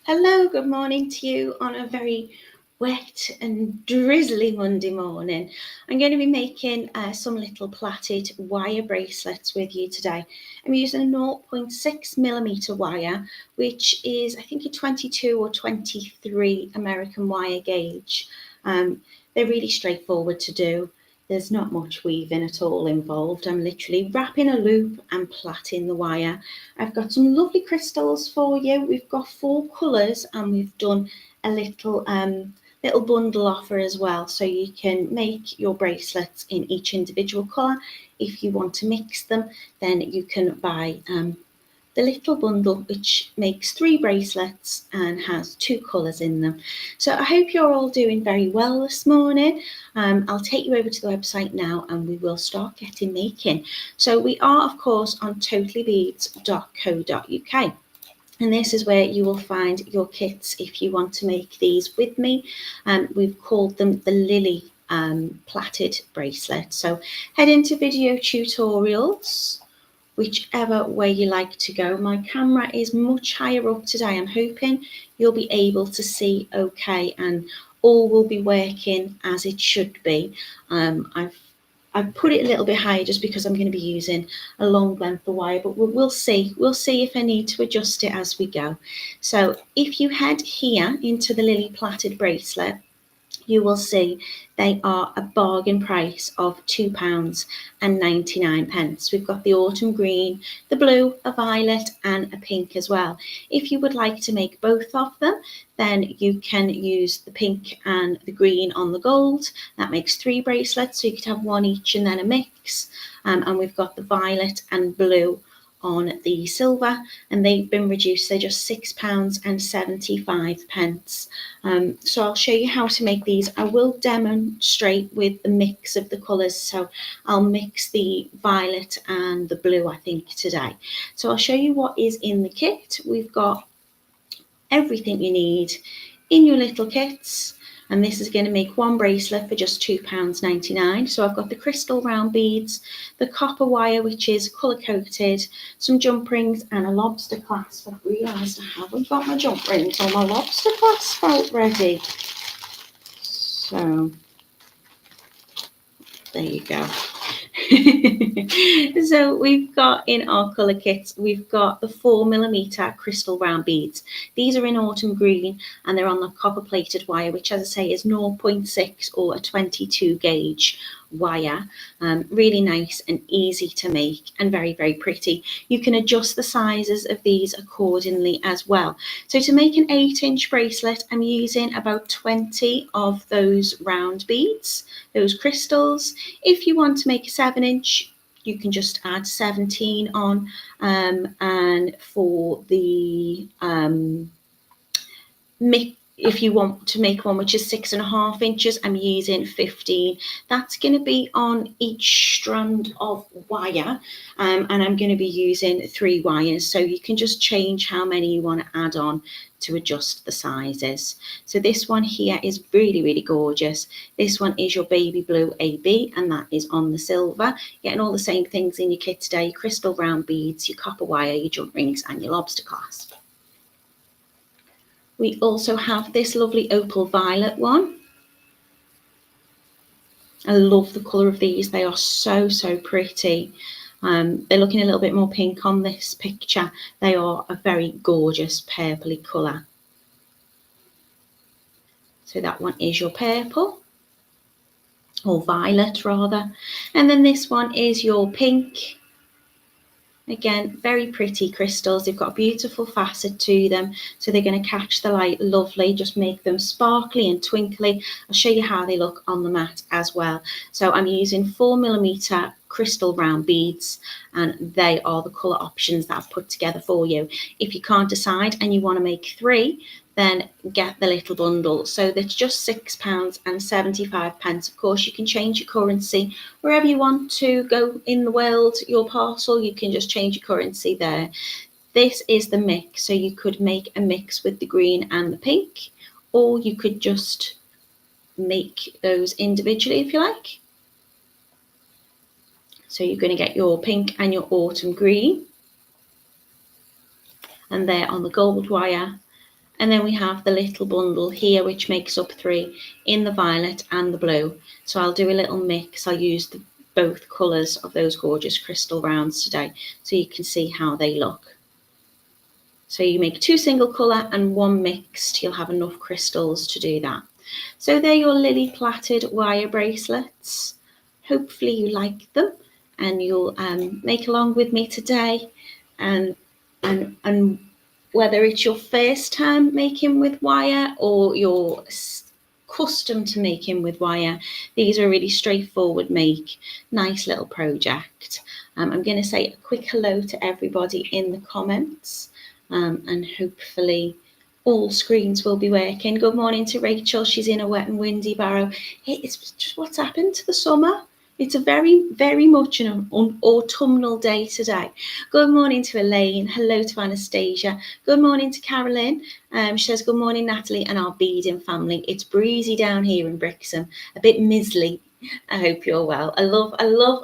Hello, good morning to you on a very wet and drizzly Monday morning. I'm going to be making some little plaited wire bracelets with you today. I'm using a 0.6mm wire, which is I think a 22 or 23 American wire gauge. They're really straightforward to do. There's not much weaving at all involved. I'm literally wrapping a loop and plaiting the wire. I've got some lovely crystals for you. We've got 4 colours and we've done a little bundle offer as well, so you can make your bracelets in each individual colour. If you want to mix them, then you can buy the little bundle, which makes 3 bracelets and has 2 colours in them. So I hope you're all doing very well this morning. I'll take you over to the website now and we will start getting making. So we are, of course, on totallybeads.co.uk. And this is where you will find your kits if you want to make these with me. We've called them the Lily Platted bracelet. So head into video tutorials, whichever way you like to go. My camera is much higher up today. I'm hoping you'll be able to see okay and all will be working as it should be. I've put it a little bit higher just because I'm going to be using a long length of wire, but we'll see. We'll see if I need to adjust it as we go. So if you head here into the Lily Platted bracelet, you will see they are a bargain price of £2.99. We've got the autumn green, the blue, a violet and a pink as well. If you would like to make both of them, then you can use the pink and the green on the gold. That makes 3 bracelets, so you could have 1 each and then a mix. And we've got the violet and blue on the silver, and they've been reduced. They're just £6.75. So I'll show you how to make these. I will demonstrate with the mix of the colours, so I'll mix the violet and the blue I think today. So I'll show you what is in the kit. We've got everything you need in your little kits, and this is going to make 1 bracelet for just £2.99. So I've got the crystal round beads, the copper wire which is colour coded, some jump rings and a lobster clasp. I've realised I haven't got my jump rings or my lobster clasp out ready. So there you go. So we've got in our colour kits, we've got the 4mm crystal round beads. These are in autumn green and they're on the copper plated wire, which as I say is 0.6 or a 22 gauge wire. Really nice and easy to make and very, very pretty. You can adjust the sizes of these accordingly as well. So to make an 8-inch bracelet, I'm using about 20 of those round beads, those crystals. If you want to make a 7-inch, you can just add 17 on, and for the if you want to make one which is 6.5 inches, I'm using 15. That's going to be on each strand of wire, and I'm going to be using 3 wires, so you can just change how many you want to add on to adjust the sizes. So this one here is really, really gorgeous. This one is your baby blue AB, and that is on the silver. Getting all the same things in your kit today: crystal round beads, your copper wire, your jump rings and your lobster clasp. We also have this lovely opal violet one. I love the colour of these. They are so, so pretty. They're looking a little bit more pink on this picture. They are a very gorgeous purpley colour. So that one is your purple, or violet rather. And then this one is your pink. Again, very pretty crystals. They've got a beautiful facet to them, so they're going to catch the light lovely, just make them sparkly and twinkly. I'll show you how they look on the mat as well. So I'm using 4mm crystal round beads, and they are the colour options that I've put together for you. If you can't decide and you want to make 3, then get the little bundle. So that's just £6.75. Of course, you can change your currency wherever you want to go in the world. Your parcel, you can just change your currency there. This is the mix, so you could make a mix with the green and the pink, or you could just make those individually if you like. So you're going to get your pink and your autumn green, and they're on the gold wire. And then we have the little bundle here, which makes up 3 in the violet and the blue. So I'll do a little mix. I'll use both colours of those gorgeous crystal rounds today, so you can see how they look. So you make 2 single colour and 1 mixed. You'll have enough crystals to do that. So they're your lily plaited wire bracelets. Hopefully you like them, and you'll make along with me today. And whether it's your first time making with wire or you're accustomed to making with wire, these are a really straightforward make, nice little project. I'm going to say a quick hello to everybody in the comments, and hopefully all screens will be working. Good morning to Rachel. She's in a wet and windy Barrow. It's just what's happened to the summer. It's a very, very much an autumnal day today. Good morning to Elaine. Hello to Anastasia. Good morning to Carolyn. She says, good morning, Natalie and our beading family. It's breezy down here in Brixham, a bit mizzly. I hope you're well. I love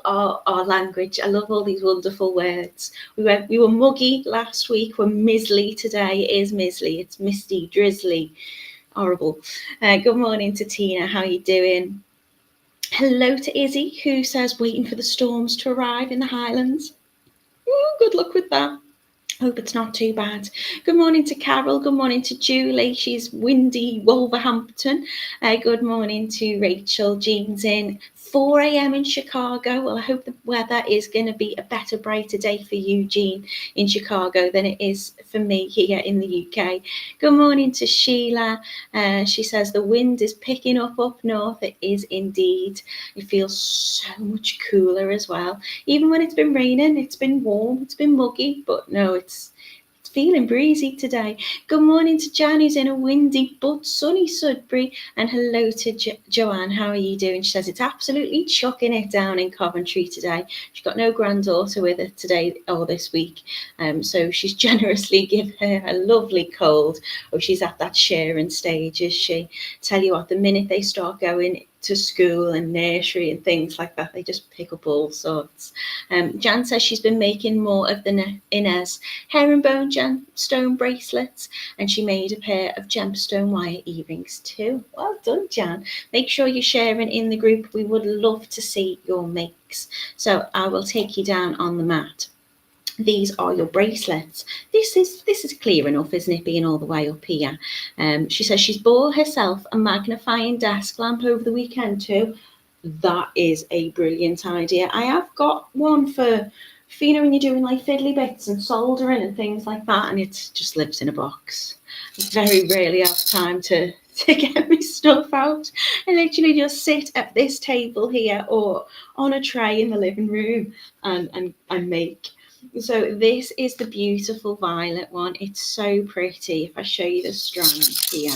our language. I love all these wonderful words. We were muggy last week. We're mizzly today. It is mizzly. It's misty, drizzly, horrible. Good morning to Tina. How are you doing? Hello to Izzy, who says waiting for the storms to arrive in the Highlands. Ooh, good luck with that. Hope it's not too bad. Good morning to Carol. Good morning to Julie. She's windy Wolverhampton. Good morning to Rachel. Jean's in 4 a.m. in Chicago. Well, I hope the weather is going to be a better, brighter day for you, Jean, in Chicago than it is for me here in the UK. Good morning to Sheila. She says the wind is picking up north. It is indeed. It feels so much cooler as well. Even when it's been raining, it's been warm, it's been muggy, but no, it's feeling breezy today. Good morning to Jan, who's in a windy but sunny Sudbury, and hello to Joanne. How are you doing? She says it's absolutely chucking it down in Coventry today. She's got no granddaughter with her today or this week, so she's generously given her a lovely cold. Oh, she's at that sharing stage, is she? Tell you what, the minute they start going to school and nursery and things like that, they just pick up all sorts. Jan says she's been making more of the Inez herringbone gemstone bracelets, and she made a pair of gemstone wire earrings too. Well done, Jan. Make sure you're sharing in the group. We would love to see your makes. So I will take you down on the mat. These are your bracelets. This is clear enough, isn't it, being all the way up here? She says she's bought herself a magnifying desk lamp over the weekend too. That is a brilliant idea. I have got one for you know, when you're doing like fiddly bits and soldering and things like that, and it just lives in a box. I very rarely have time to get my stuff out. I literally just sit at this table here or on a tray in the living room and make. So this is the beautiful violet one. It's so pretty. If I show you the strands here,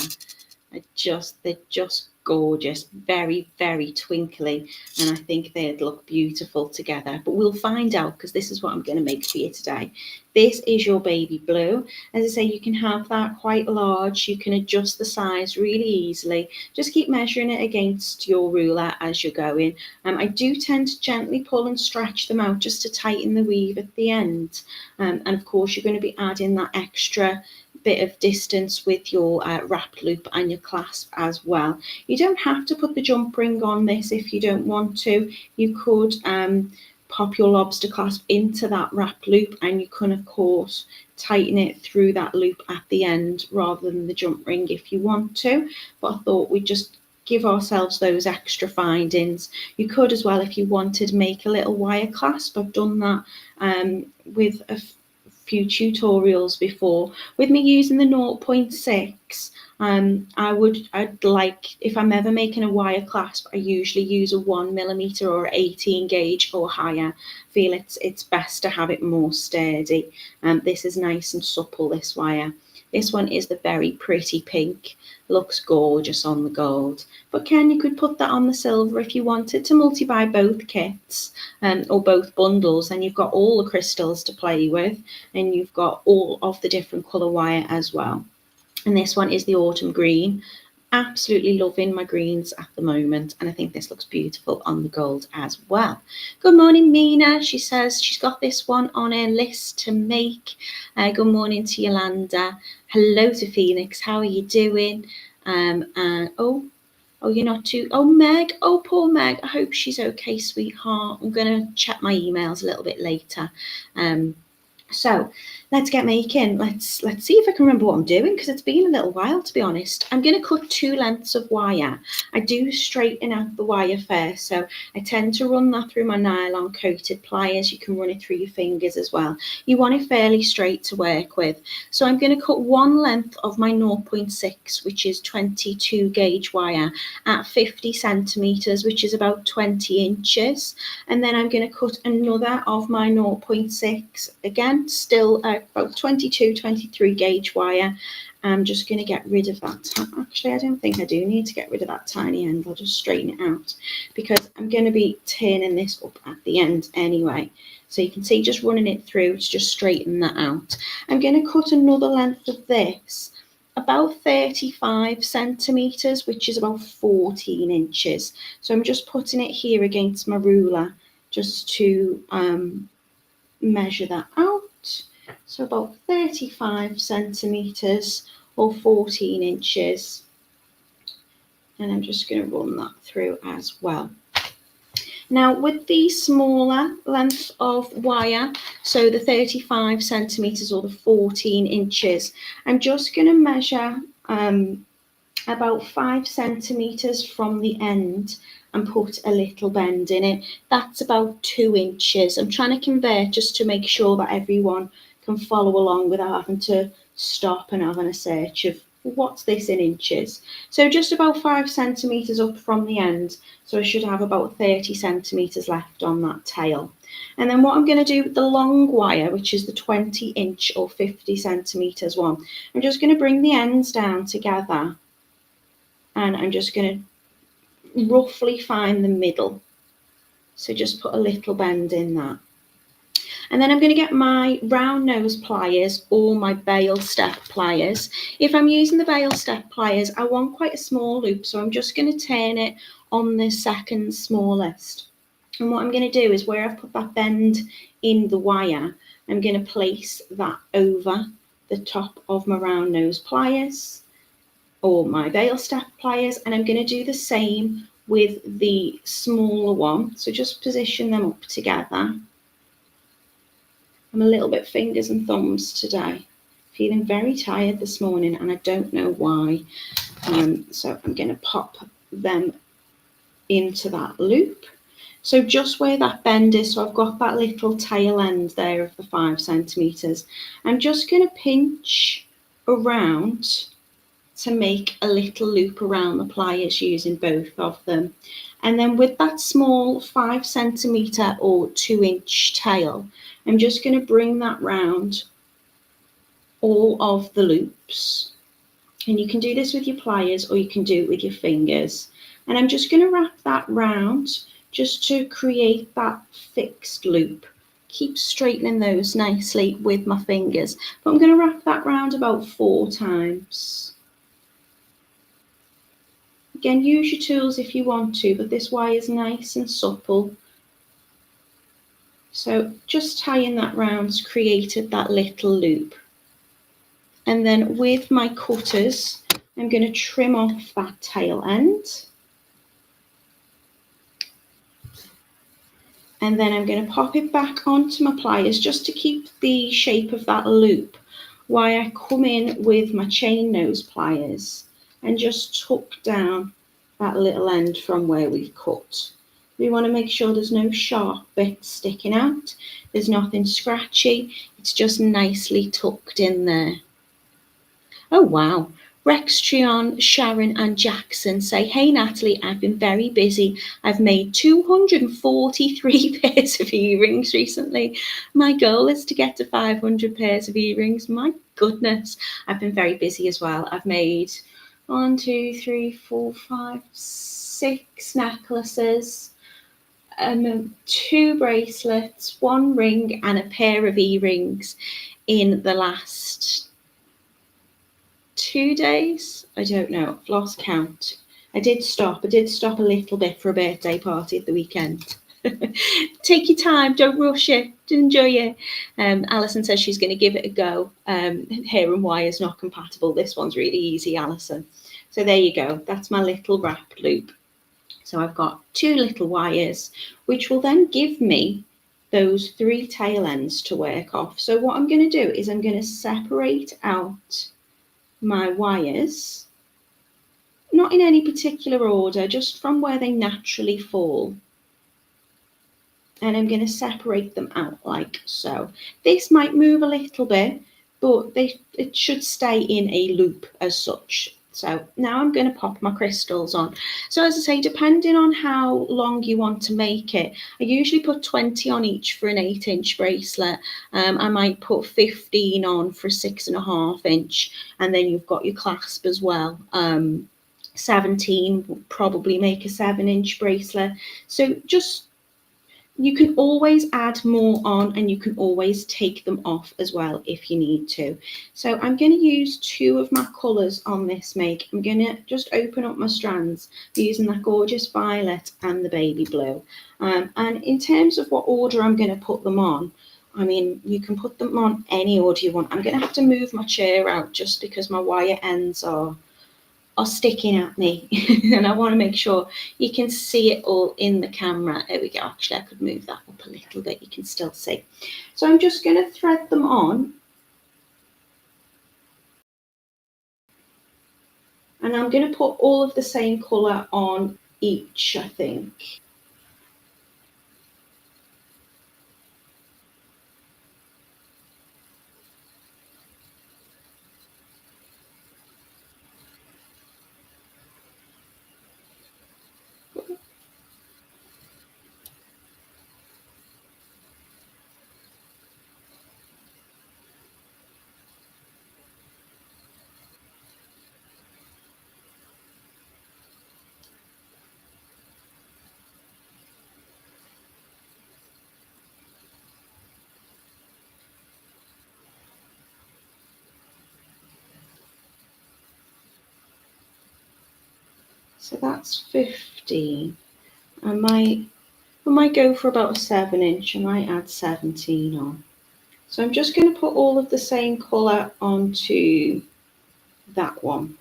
they're just gorgeous, very, very twinkly, and I think they'd look beautiful together. But we'll find out, because this is what I'm going to make for you today. This is your baby blue. As I say, you can have that quite large. You can adjust the size really easily. Just keep measuring it against your ruler as you're going. I do tend to gently pull and stretch them out just to tighten the weave at the end. And of course, you're going to be adding that extra bit of distance with your wrap loop and your clasp as well. You don't have to put the jump ring on this if you don't want to. You could pop your lobster clasp into that wrap loop, and you can of course tighten it through that loop at the end rather than the jump ring if you want to. But I thought we'd just give ourselves those extra findings. You could as well, if you wanted, make a little wire clasp. I've done that with a few tutorials before. With me using the 0.6, I'd like, if I'm ever making a wire clasp, I usually use a 1mm or 18 gauge or higher. I feel it's best to have it more sturdy. This is nice and supple, this wire. This one is the very pretty pink. Looks gorgeous on the gold. But you could put that on the silver if you wanted to multi-buy both kits or both bundles, and you've got all the crystals to play with, and you've got all of the different colour wire as well. And this one is the autumn green. absolutely loving my greens at the moment, and I think this looks beautiful on the gold as well. Good morning, Mina. She says she's got this one on her list to make. Good morning to Yolanda. Hello to Phoenix. How are you doing? And oh, you're not too. Oh, Meg. Oh, poor Meg. I hope she's okay, sweetheart. I'm gonna check my emails a little bit later. So let's get making. Let's see if I can remember what I'm doing, because it's been a little while, to be honest. I'm going to cut 2 lengths of wire. I do straighten out the wire first, so I tend to run that through my nylon coated pliers. You can run it through your fingers as well. You want it fairly straight to work with. So I'm going to cut 1 length of my 0.6, which is 22 gauge wire, at 50 centimeters, which is about 20 inches. And then I'm going to cut another of my 0.6, again still about 22, 23 gauge wire. I'm just going to get rid of that. Actually, I don't think I do need to get rid of that tiny end. I'll just straighten it out, because I'm going to be turning this up at the end anyway. So you can see, just running it through to just straighten that out. I'm going to cut another length of this, about 35 centimeters, which is about 14 inches. So I'm just putting it here against my ruler just to measure that out. So about 35 centimeters or 14 inches. And I'm just going to run that through as well. Now, with the smaller length of wire, so the 35 centimeters or the 14 inches, I'm just going to measure about 5 centimeters from the end and put a little bend in it. That's about 2 inches. I'm trying to convert just to make sure that everyone can follow along without having to stop and having a search of what's this in inches. So just about 5 centimeters up from the end. So I should have about 30 centimeters left on that tail. And then what I'm going to do with the long wire, which is the 20 inch or 50 centimeters one, I'm just going to bring the ends down together, and I'm just going to roughly find the middle. So just put a little bend in that. And then I'm going to get my round nose pliers or my bail step pliers. If I'm using the bail step pliers, I want quite a small loop, so I'm just going to turn it on the second smallest. And what I'm going to do is, where I've put that bend in the wire, I'm going to place that over the top of my round nose pliers or my bail step pliers, and I'm going to do the same with the smaller one. So just position them up together. I'm a little bit fingers and thumbs today, feeling very tired this morning, and I don't know why. So I'm going to pop them into that loop. So just where that bend is, so I've got that little tail end there of the 5 centimeters. I'm just going to pinch around to make a little loop around the pliers using both of them. And then with that small 5 centimeter or 2 inch tail, I'm just going to bring that round all of the loops. And you can do this with your pliers or you can do it with your fingers. And I'm just going to wrap that round just to create that fixed loop. Keep straightening those nicely with my fingers. But I'm going to wrap that round about 4 times. Again, use your tools if you want to, but this wire is nice and supple. So just tying that round's created that little loop. And then with my cutters, I'm going to trim off that tail end. And then I'm going to pop it back onto my pliers just to keep the shape of that loop, while I come in with my chain nose pliers and just tuck down that little end from where we've cut. We want to make sure there's no sharp bits sticking out. There's nothing scratchy. It's just nicely tucked in there. Oh, wow. Rex, Trion, Sharon and Jackson say, hey, Natalie, I've been very busy. I've made 243 pairs of earrings recently. My goal is to get to 500 pairs of earrings. My goodness, I've been very busy as well. I've made 1, 2, 3, 4, 5, 6 necklaces, 2 bracelets, 1 ring and a pair of earrings in the last 2 days. I don't know. I've lost count. I did stop a little bit for a birthday party at the weekend. Take your time, don't rush it, enjoy it. Alison says she's going to give it a go. Hair and wire's not compatible. This one's really easy, Alison. So there you go. That's my little wrap loop. So I've got 2 little wires, which will then give me those 3 tail ends to work off. So what I'm going to do is I'm going to separate out my wires, not in any particular order, just from where they naturally fall. And I'm going to separate them out like so. This might move a little bit, but it should stay in a loop as such. So now I'm going to pop my crystals on. So as I say, depending on how long you want to make it, I usually put 20 on each for an 8-inch bracelet. I might put 15 on for a 6.5-inch, and then you've got your clasp as well. 17 will probably make a 7-inch bracelet. So just, you can always add more on, and you can always take them off as well if you need to. So I'm going to use 2 of my colours on this make. I'm going to just open up my strands using that gorgeous violet and the baby blue. And in terms of what order I'm going to put them on, I mean, you can put them on any order you want. I'm going to have to move my chair out just because my wire ends are sticking at me and I want to make sure you can see it all in the camera. There we go. Actually, I could move that up a little bit. You can still see. So I'm just going to thread them on, and I'm going to put all of the same colour on each, I think. So that's 15. I might go for about a 7-inch. I might add 17 on. So I'm just going to put all of the same colour onto that one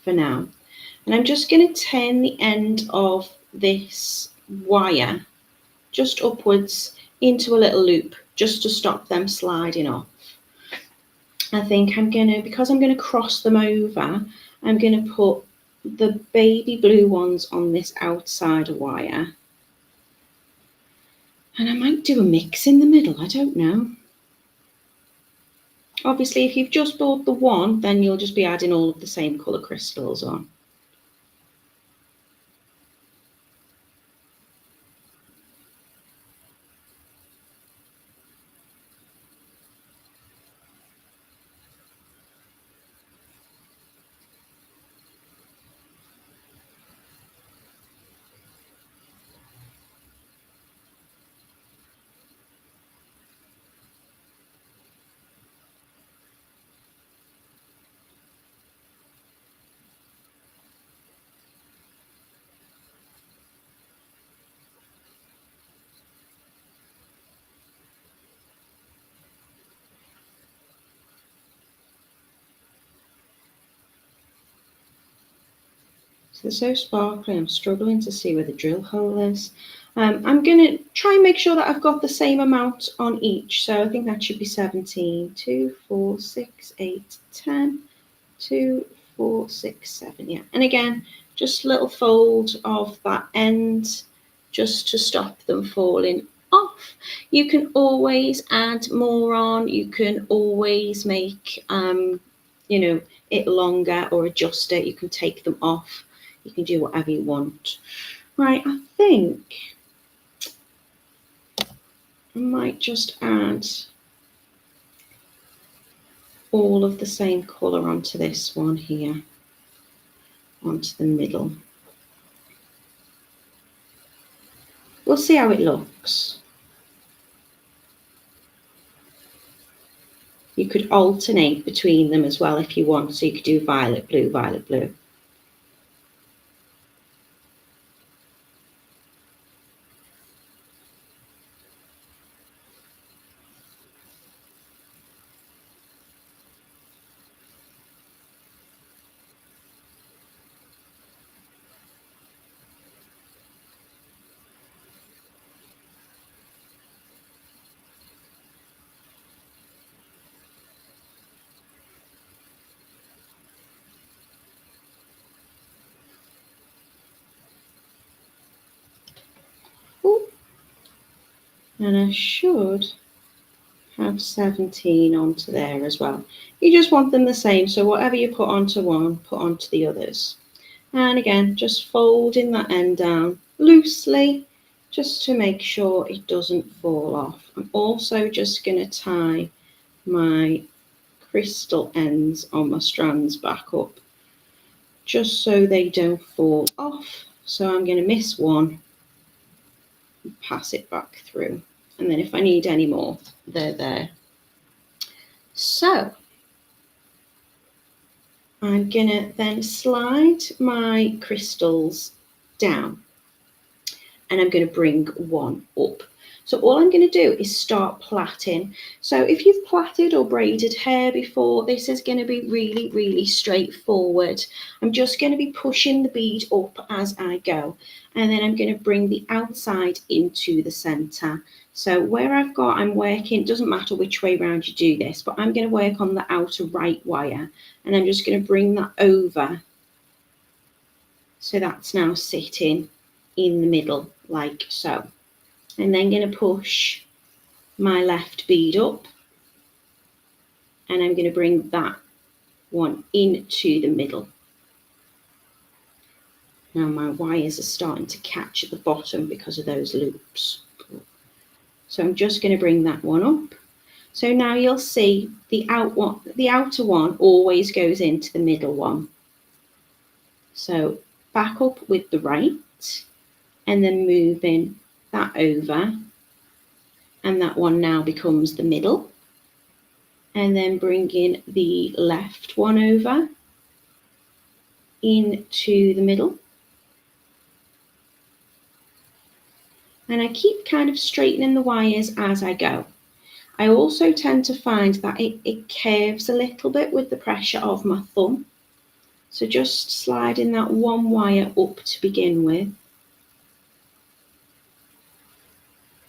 for now. And I'm just going to turn the end of this wire just upwards into a little loop just to stop them sliding off. I think I'm going to, because I'm going to cross them over, I'm going to put the baby blue ones on this outside wire. And I might do a mix in the middle, I don't know. Obviously, if you've just bought the one, then you'll just be adding all of the same colour crystals on. So they're so sparkly, I'm struggling to see where the drill hole is. I'm going to try and make sure that I've got the same amount on each. So I think that should be 17. 2, 4, 6, 8, 10. 2, 4, 6, 7. Yeah. And again, just a little fold of that end just to stop them falling off. You can always add more on. You can always make, it longer or adjust it. You can take them off. You can do whatever you want. Right, I think I might just add all of the same colour onto this one here, onto the middle. We'll see how it looks. You could alternate between them as well if you want, so you could do violet, blue, violet, blue. Ooh. And I should have 17 onto there as well. You just want them the same, so whatever you put onto one, put onto the others. And again, just folding that end down loosely, just to make sure it doesn't fall off. I'm also just going to tie my crystal ends on my strands back up, just so they don't fall off. So I'm going to miss one, and pass it back through. And then if I need any more, they're there. So I'm going to then slide my crystals down, and I'm going to bring one up. So all I'm going to do is start plaiting. So if you've plaited or braided hair before, this is going to be really, really straightforward. I'm just going to be pushing the bead up as I go, and then I'm going to bring the outside into the center. So where I'm working, it doesn't matter which way around you do this, but I'm going to work on the outer right wire, and I'm just going to bring that over. So that's now sitting in the middle like so. I'm then going to push my left bead up, and I'm going to bring that one into the middle. Now my wires are starting to catch at the bottom because of those loops. So I'm just going to bring that one up. So now you'll see the outer one always goes into the middle one. So back up with the right, and then moving that over, and that one now becomes the middle. And then bringing the left one over into the middle. And I keep kind of straightening the wires as I go. I also tend to find that it curves a little bit with the pressure of my thumb. So just sliding that one wire up to begin with,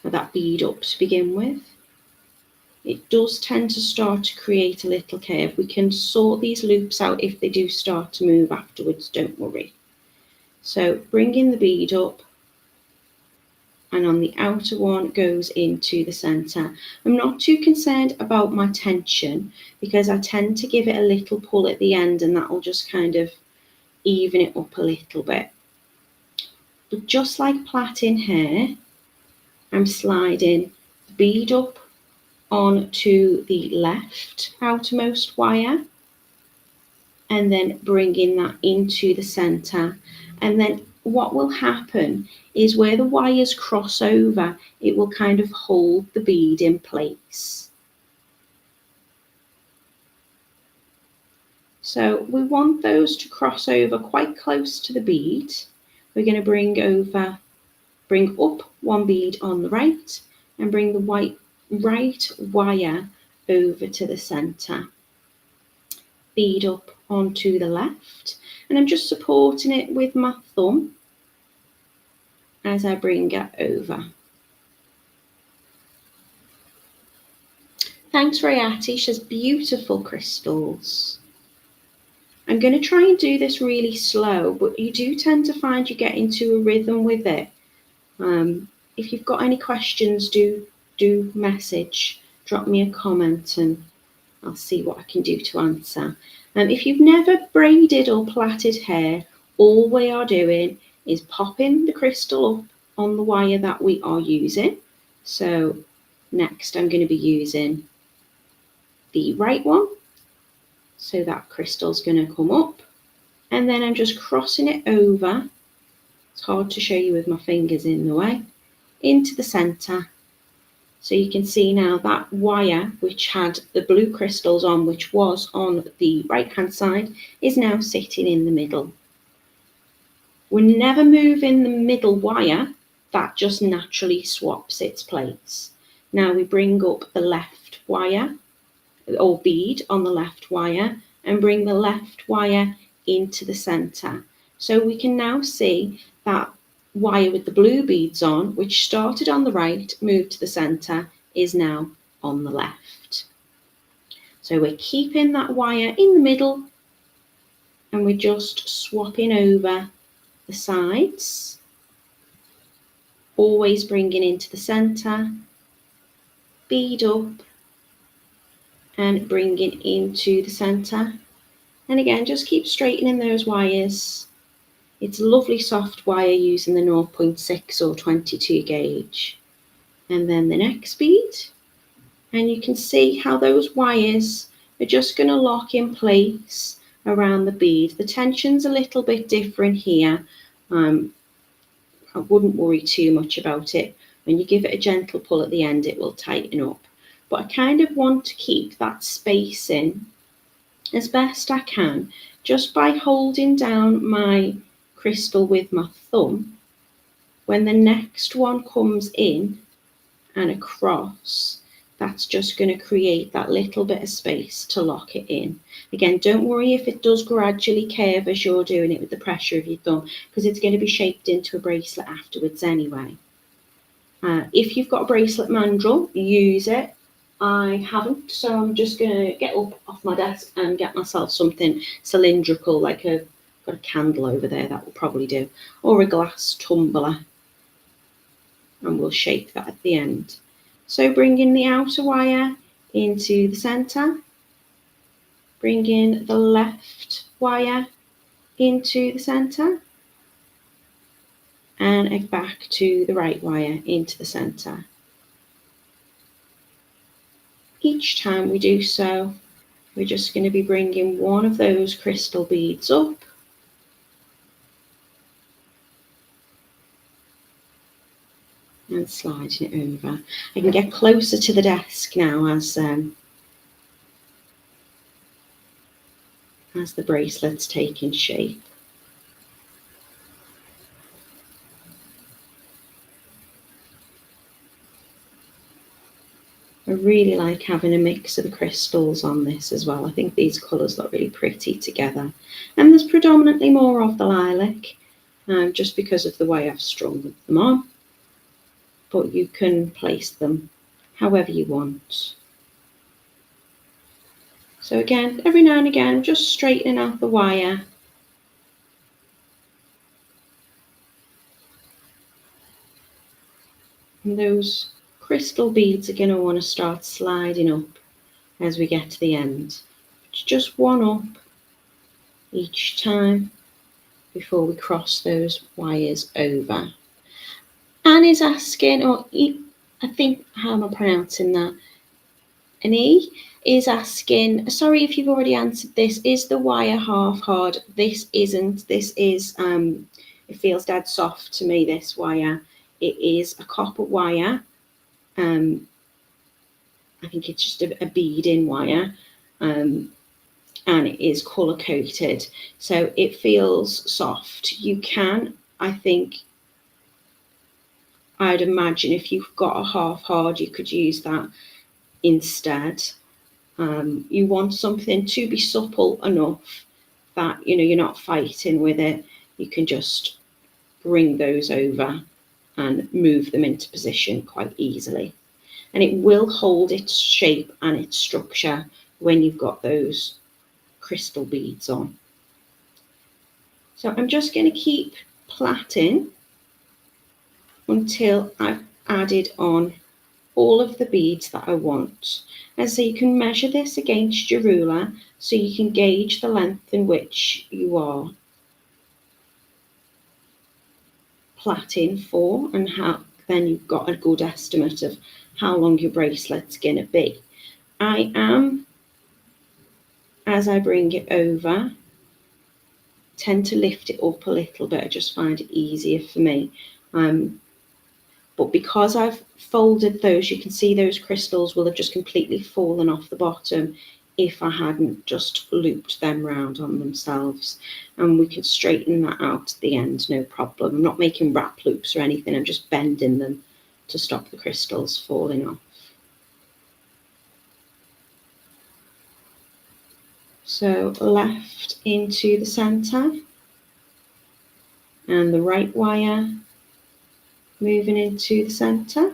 or that bead up to begin with. It does tend to start to create a little curve. We can sort these loops out if they do start to move afterwards, don't worry. So bringing the bead up, and on the outer one goes into the center. I'm not too concerned about my tension, because I tend to give it a little pull at the end, and that will just kind of even it up a little bit. But just like plaiting hair, I'm sliding the bead up onto the left outermost wire, and then bringing that into the center. And then what will happen is where the wires cross over, it will kind of hold the bead in place. So we want those to cross over quite close to the bead. We're going to bring up one bead on the right, and bring the right wire over to the center. Bead up onto the left, and I'm just supporting it with my thumb as I bring it over. Thanks, Rayati. She has beautiful crystals. I'm going to try and do this really slow, but you do tend to find you get into a rhythm with it. If you've got any questions, do message, drop me a comment, and I'll see what I can do to answer. If you've never braided or plaited hair, all we are doing is popping the crystal up on the wire that we are using. So next I'm going to be using the right one. So that crystal's going to come up, and then I'm just crossing it over. It's hard to show you with my fingers in the way, into the center, So you can see now that wire, which had the blue crystals on, which was on the right hand side, is now sitting in the middle. We're never moving the middle wire, that just naturally swaps its place. Now we bring up the left wire or bead on the left wire and bring the left wire into the center. So we can now see that wire with the blue beads on, which started on the right, moved to the center, is now on the left. So we're keeping that wire in the middle and we're just swapping over the sides, always bringing into the center, bead up and bringing into the center. And again, just keep straightening those wires. It's a lovely soft wire using the 0.6 or 22 gauge. And then the next bead. And you can see how those wires are just going to lock in place around the bead. The tension's a little bit different here. I wouldn't worry too much about it. When you give it a gentle pull at the end, it will tighten up. But I kind of want to keep that spacing as best I can, just by holding down my crystal with my thumb. When the next one comes in and across, that's just going to create that little bit of space to lock it in. Again, don't worry if it does gradually curve as you're doing it with the pressure of your thumb, because it's going to be shaped into a bracelet afterwards anyway. If you've got a bracelet mandrel, use it. I haven't, so I'm just going to get up off my desk and get myself something cylindrical, like got a candle over there, that will probably do, or a glass tumbler, and we'll shape that at the end. So bringing the outer wire into the center, bringing the left wire into the center, and back to the right wire into the center. Each time we do so, we're just going to be bringing one of those crystal beads up and sliding it over. I can get closer to the desk now as the bracelet's taking shape. I really like having a mix of the crystals on this as well. I think these colours look really pretty together. And there's predominantly more of the lilac, just because of the way I've strung them on. But you can place them however you want. So again, every now and again, just straightening out the wire. And those crystal beads are going to want to start sliding up as we get to the end. It's just one up each time before we cross those wires over. Anne is asking, or I think, how am I pronouncing that? Annie is asking, sorry if you've already answered this, is the wire half hard? This isn't. This is, it feels dead soft to me, this wire. It is a copper wire. I think it's just a beading wire, and it is colour coded, so it feels soft. You can, I think, I'd imagine if you've got a half hard, you could use that instead. You want something to be supple enough that you're not fighting with it. You can just bring those over and move them into position quite easily. And it will hold its shape and its structure when you've got those crystal beads on. So I'm just going to keep plaiting until I've added on all of the beads that I want. And so you can measure this against your ruler so you can gauge the length in which you are plaiting for, and how then you've got a good estimate of how long your bracelet's going to be. I am, as I bring it over, tend to lift it up a little bit. I just find it easier for me. but because I've folded those, you can see those crystals will have just completely fallen off the bottom if I hadn't just looped them round on themselves. And we could straighten that out at the end, no problem. I'm not making wrap loops or anything, I'm just bending them to stop the crystals falling off. So left into the centre, and the right wire moving into the centre,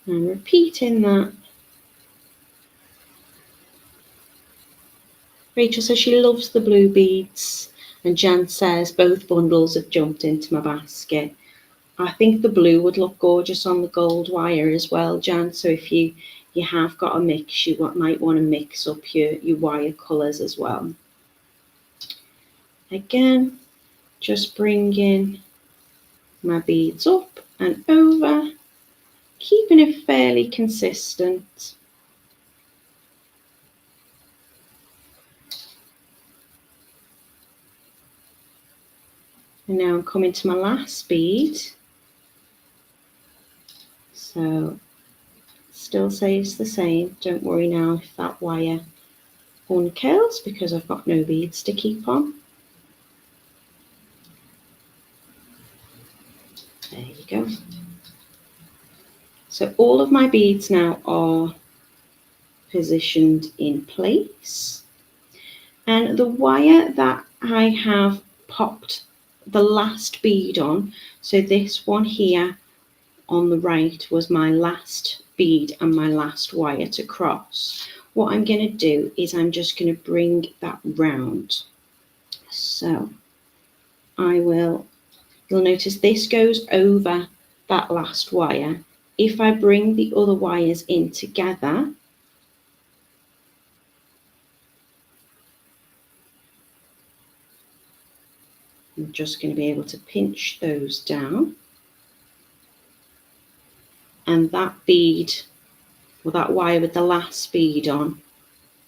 and repeating that. Rachel says she loves the blue beads, and Jan says both bundles have jumped into my basket. I think the blue would look gorgeous on the gold wire as well, Jan, so if you have got a mix, you might want to mix up your wire colours as well. Again, just bringing my beads up and over, keeping it fairly consistent. And now I'm coming to my last bead. So still stays the same. Don't worry now if that wire uncurls, because I've got no beads to keep on. There you go. So all of my beads now are positioned in place. And the wire that I have popped the last bead on, so this one here on the right was my last bead and my last wire to cross. What I'm going to do is I'm just going to bring that round. So you'll notice this goes over that last wire. If I bring the other wires in together, I'm just going to be able to pinch those down. And that bead, or that wire with the last bead on,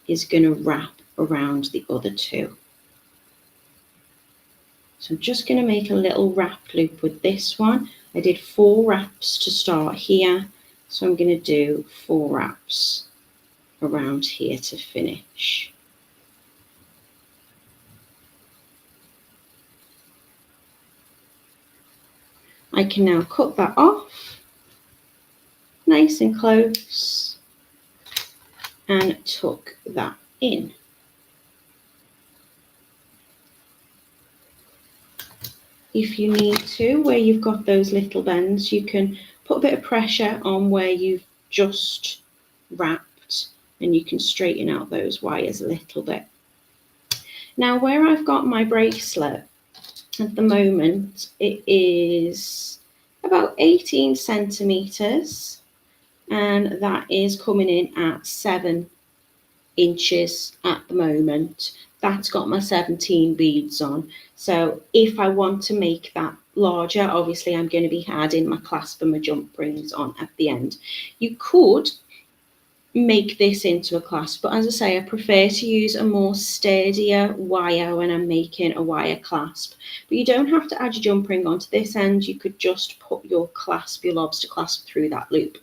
is going to wrap around the other two. So I'm just going to make a little wrap loop with this one. I did 4 wraps to start here, so I'm going to do 4 wraps around here to finish. I can now cut that off, nice and close, and tuck that in. If you need to, where you've got those little bends, you can put a bit of pressure on where you've just wrapped, and you can straighten out those wires a little bit. Now, where I've got my bracelet at the moment, it is about 18 centimetres, and that is coming in at 7 inches at the moment. That's got my 17 beads on. So if I want to make that larger, obviously I'm going to be adding my clasp and my jump rings on at the end. You could make this into a clasp, but as I say, I prefer to use a more sturdier wire when I'm making a wire clasp. But you don't have to add your jump ring onto this end. You could just put your clasp, your lobster clasp, through that loop.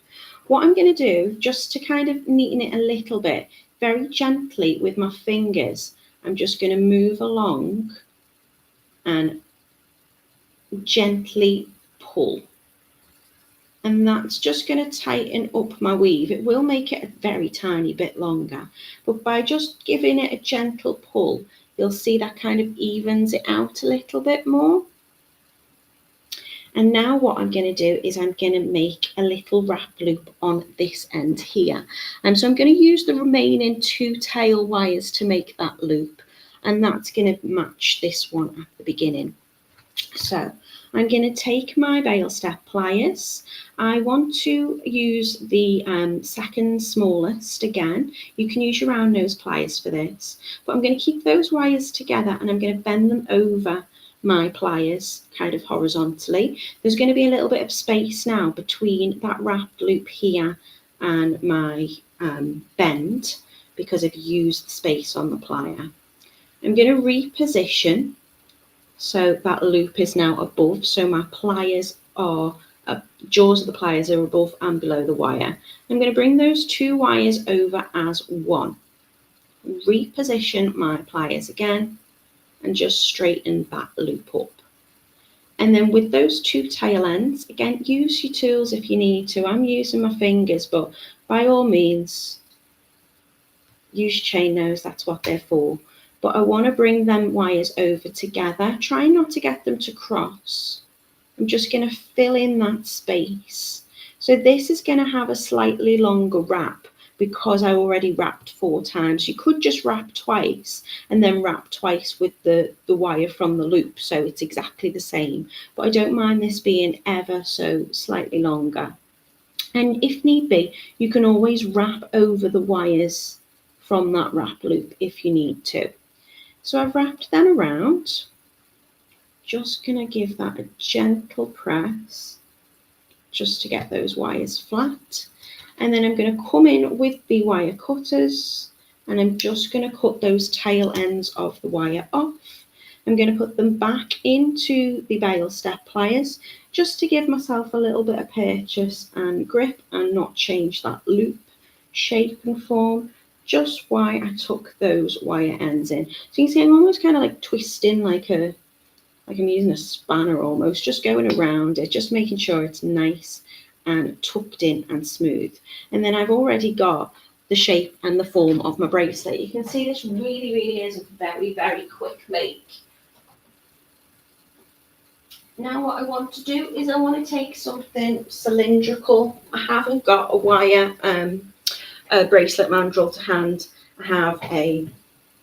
What I'm going to do, just to kind of neaten it a little bit, very gently with my fingers, I'm just going to move along and gently pull. And that's just going to tighten up my weave. It will make it a very tiny bit longer, but by just giving it a gentle pull, you'll see that kind of evens it out a little bit more. And now what I'm going to do is I'm going to make a little wrap loop on this end here. And so I'm going to use the remaining 2 tail wires to make that loop. And that's going to match this one at the beginning. So I'm going to take my bail step pliers. I want to use the second smallest again. You can use your round nose pliers for this. But I'm going to keep those wires together and I'm going to bend them over my pliers kind of horizontally. There's going to be a little bit of space now between that wrapped loop here and my bend, because I've used the space on the plier. I'm going to reposition So that loop is now above, so my pliers are, jaws of the pliers are above and below the wire. I'm going to bring those two wires over as one, reposition my pliers again, and just straighten that loop up. And then with those two tail ends, again, use your tools if you need to. I'm using my fingers, but by all means, use chain nose, that's what they're for. But I want to bring them wires over together. Try not to get them to cross. I'm just going to fill in that space. So this is going to have a slightly longer wrap because I already wrapped 4 times. You could just wrap twice and then wrap twice with the wire from the loop, so it's exactly the same. But I don't mind this being ever so slightly longer. And if need be, you can always wrap over the wires from that wrap loop if you need to. So I've wrapped them around. Just going to give that a gentle press just to get those wires flat. And then I'm going to come in with the wire cutters and I'm just going to cut those tail ends of the wire off. I'm going to put them back into the bail step pliers just to give myself a little bit of purchase and grip and not change that loop shape and form just why I took those wire ends in. So you can see I'm almost kind of like twisting like I'm using a spanner almost, just going around it, just making sure it's nice and tucked in and smooth. And then I've already got the shape and the form of my bracelet. You can see this really is a very quick make. Now what I want to do is I want to take something cylindrical. I haven't got a wire a bracelet mandrel to hand. I have a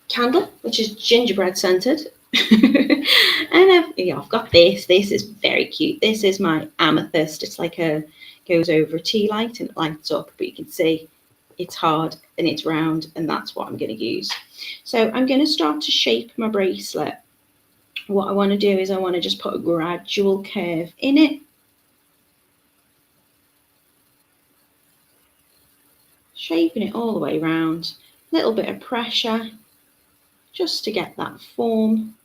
candle, which is gingerbread scented. And I've got this. This is very cute. This is my amethyst. It's like goes over a tea light and it lights up, but you can see it's hard and it's round, and that's what I'm going to use. So I'm going to start to shape my bracelet. What I want to do is I want to just put a gradual curve in it. Shaping it all the way around. A little bit of pressure just to get that form.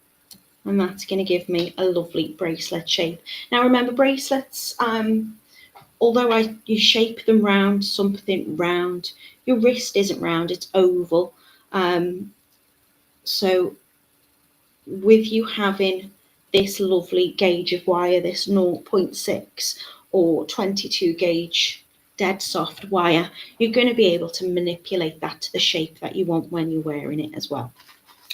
And that's going to give me a lovely bracelet shape. Now remember, bracelets, although you shape them round, something round, your wrist isn't round, it's oval. So with you having this lovely gauge of wire, this 0.6 or 22 gauge dead soft wire, you're going to be able to manipulate that to the shape that you want when you're wearing it as well.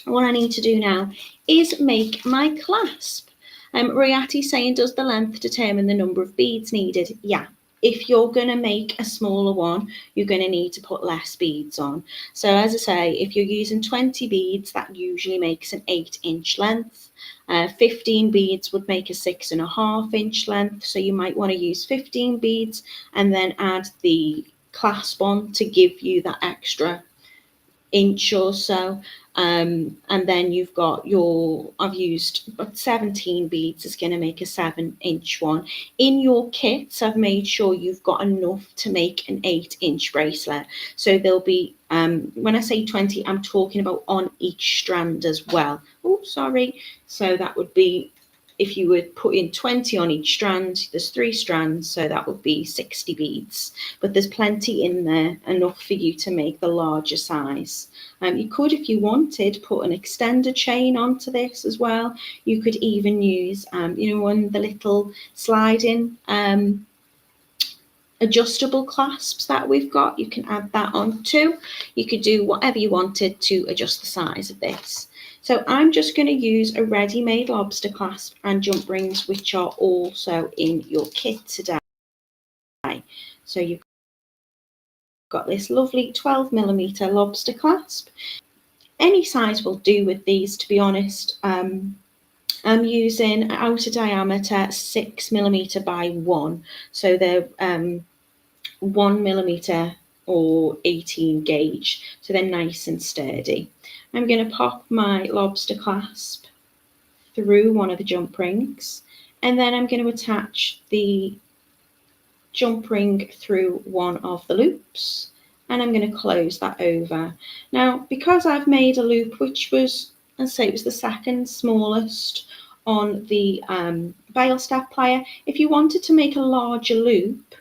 What I need to do now is make my clasp. Riati's saying, does the length determine the number of beads needed? Yeah. If you're going to make a smaller one, you're going to need to put less beads on. So as I say, if you're using 20 beads, that usually makes an 8-inch length. 15 beads would make a 6.5-inch length. So you might want to use 15 beads and then add the clasp on to give you that extra inch or so. And then you've got I've used about 17 beads, is going to make a 7-inch one. In your kits, I've made sure you've got enough to make an 8-inch bracelet. So there'll be, when I say 20, I'm talking about on each strand as well. Oh, sorry. So that would be, if you would put in 20 on each strand, there's 3 strands, so that would be 60 beads. But there's plenty in there, enough for you to make the larger size. You could, if you wanted, put an extender chain onto this as well. You could even use, one of the little sliding adjustable clasps that we've got. You can add that on too. You could do whatever you wanted to adjust the size of this. So I'm just going to use a ready-made lobster clasp and jump rings, which are also in your kit today. So you've got this lovely 12mm lobster clasp. Any size will do with these, to be honest. I'm using outer diameter 6mm by 1, so they're 1mm or 18 gauge, so they're nice and sturdy. I'm going to pop my lobster clasp through one of the jump rings, and then I'm going to attach the jump ring through one of the loops, and I'm going to close that over. Now, because I've made a loop which was, I'd say it was the second smallest on the bail staff plier. If you wanted to make a larger loop,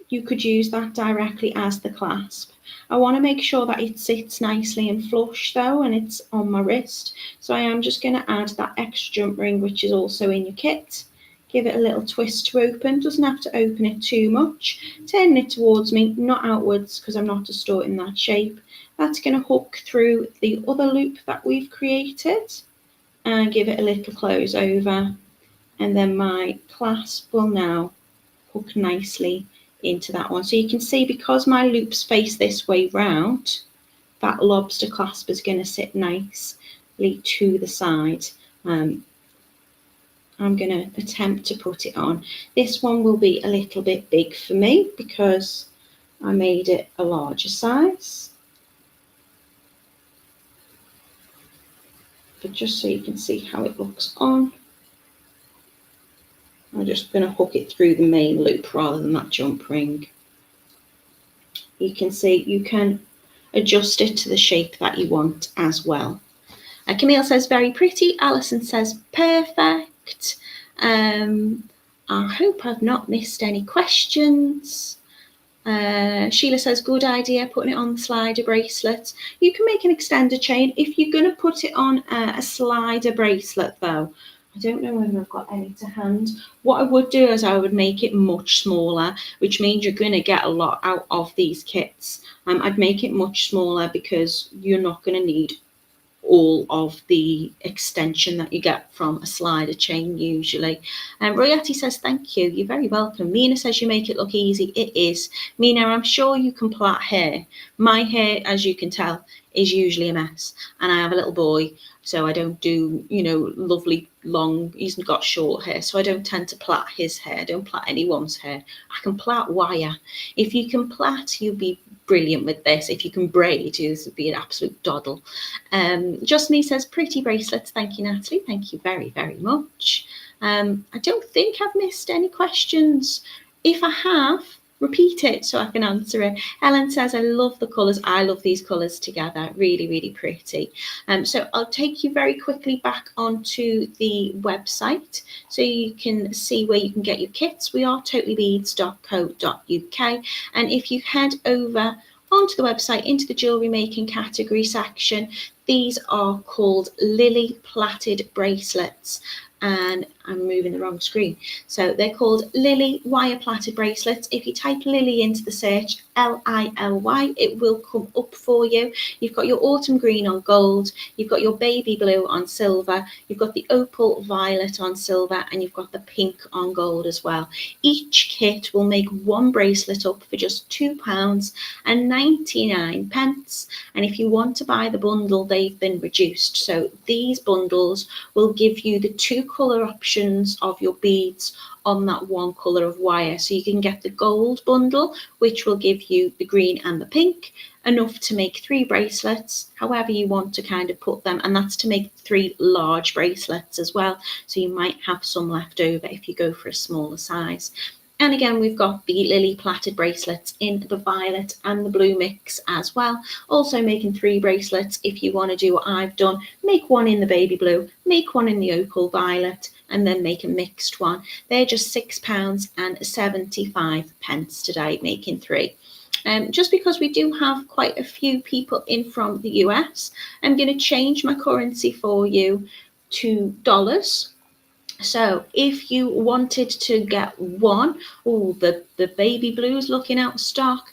you could use that directly as the clasp. I want to make sure that it sits nicely and flush though, and it's on my wrist. So I am just going to add that extra jump ring, which is also in your kit. Give it a little twist to open. Doesn't have to open it too much. Turn it towards me, not outwards, because I'm not distorting that shape. That's going to hook through the other loop that we've created and give it a little close over. And then my clasp will now hook nicely into that one. So you can see, because my loops face this way round, that lobster clasp is going to sit nicely to the side. I'm going to attempt to put it on. This one will be a little bit big for me because I made it a larger size. But just so you can see how it looks on, I'm just going to hook it through the main loop rather than that jump ring. You can see you can adjust it to the shape that you want as well. Camille says very pretty. Alison says perfect. I hope I've not missed any questions. Sheila says good idea putting it on the slider bracelet. You can make an extender chain if you're going to put it on a slider bracelet though. I don't know whether I've got any to hand. What I would do is I would make it much smaller, which means you're going to get a lot out of these kits. I'd make it much smaller because you're not going to need all of the extension that you get from a slider chain usually. And Royati says thank you, you're very welcome. Mina says you make it look easy. It is. Mina, I'm sure you can plait hair. My hair, as you can tell, is usually a mess, and I have a little boy, so I don't do, you know, lovely long, he's got short hair, so I don't tend to plait his hair. I don't plait anyone's hair. I can plait wire. If you can plait, you'll be brilliant with this. If you can braid, this would be an absolute doddle. Justine says pretty bracelets. Thank you, Natalie. Thank you very, very much. I don't think I've missed any questions. If I have, repeat it so I can answer it. Ellen says, I love the colours. I love these colours together. Really, really pretty. So I'll take you very quickly back onto the website so you can see where you can get your kits. We are totallybeads.co.uk. And if you head over onto the website into the jewellery making category section, these are called Lily Platted bracelets. And I'm moving the wrong screen. So they're called Lily wire platted bracelets. If you type Lily into the search, Lily, it will come up for you. You've got your autumn green on gold, you've got your baby blue on silver, you've got the opal violet on silver, and you've got the pink on gold as well. Each kit will make one bracelet up for just £2.99. And if you want to buy the bundle, they've been reduced. So these bundles will give you the two colour options of your beads on that one colour of wire. So you can get the gold bundle, which will give you the green and the pink, enough to make 3 bracelets, however you want to kind of put them, and that's to make 3 large bracelets as well. So you might have some left over if you go for a smaller size. And again, we've got the Lily Platted bracelets in the violet and the blue mix as well. Also making 3 bracelets. If you want to do what I've done, make one in the baby blue, make one in the opal violet, and then make a mixed one. They're just £6.75 today, making 3. Just because we do have quite a few people in from the US, I'm going to change my currency for you to dollars. So if you wanted to get one, the baby blues looking out of stock,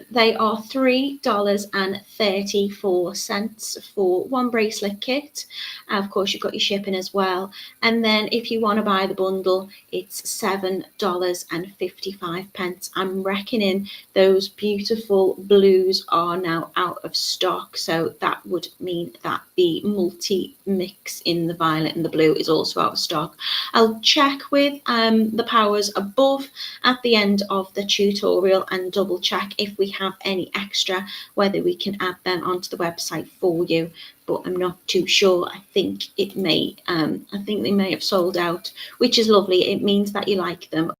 they are $3.34 for one bracelet kit. Of course, you've got your shipping as well. And then if you want to buy the bundle, it's $7.55. I'm reckoning those beautiful blues are now out of stock. So that would mean that the multi-mix in the violet and the blue is also out of stock. I'll check with the powers above at the end of the tutorial and double check if we have any extra, whether we can add them onto the website for you, but I'm not too sure. I think they may have sold out, which is lovely. It means that you like them.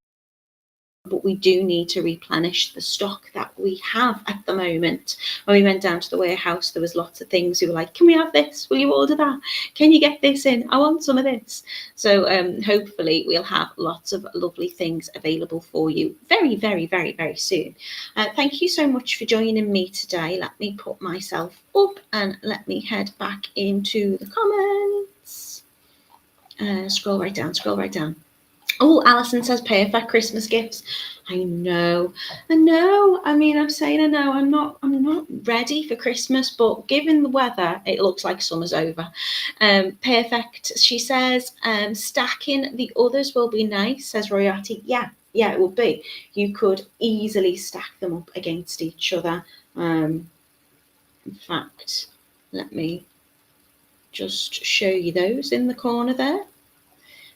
but we do need to replenish the stock that we have at the moment. When we went down to the warehouse, there was lots of things. We were like, can we have this? Will you order that? Can you get this in? I want some of this. So hopefully we'll have lots of lovely things available for you very, very, very, very soon. Thank you so much for joining me today. Let me put myself up and let me head back into the comments. Scroll right down, scroll right down. Oh, Alison says perfect Christmas gifts. I know. I mean, I'm saying I know. I'm not ready for Christmas, but given the weather, it looks like summer's over. Perfect. She says, stacking the others will be nice, says Royati. Yeah, it will be. You could easily stack them up against each other. In fact, let me just show you those in the corner there.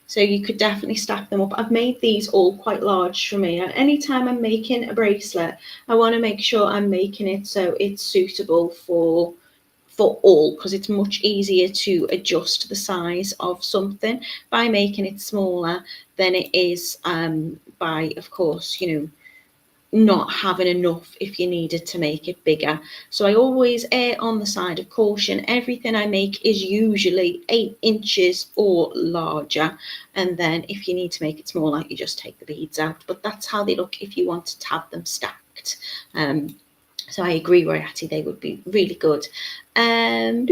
So you could definitely stack them up. I've made these all quite large for me. Anytime I'm making a bracelet, I want to make sure I'm making it so it's suitable for all, because it's much easier to adjust the size of something by making it smaller than it is by, of course, not having enough if you needed to make it bigger. So I always err on the side of caution. Everything I make is usually 8 inches or larger, and then if you need to make it smaller, you just take the beads out. But that's how they look if you wanted to have them stacked. So I agree, Royati, they would be really good. I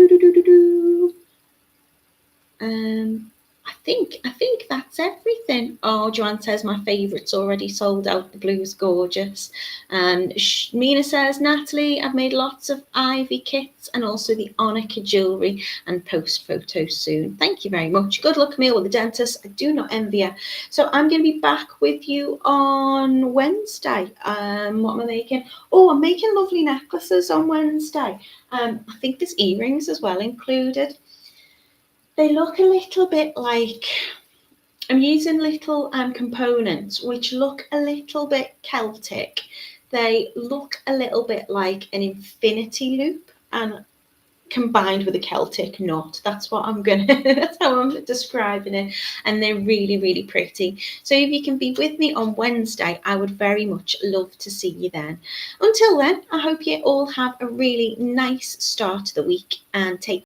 think that's everything. Oh, Joanne says my favourite's already sold out. The blue's gorgeous. And Mina says, Natalie, I've made lots of ivy kits and also the Onyx jewellery, and post photos soon. Thank you very much. Good luck, Camille, with the dentist. I do not envy you. So I'm going to be back with you on Wednesday. What am I making? Oh, I'm making lovely necklaces on Wednesday. I think there's earrings as well included. They look a little bit like, I'm using little components which look a little bit Celtic. They look a little bit like an infinity loop and combined with a Celtic knot. That's how I'm describing it. And they're really, really pretty. So if you can be with me on Wednesday, I would very much love to see you then. Until then, I hope you all have a really nice start to the week and take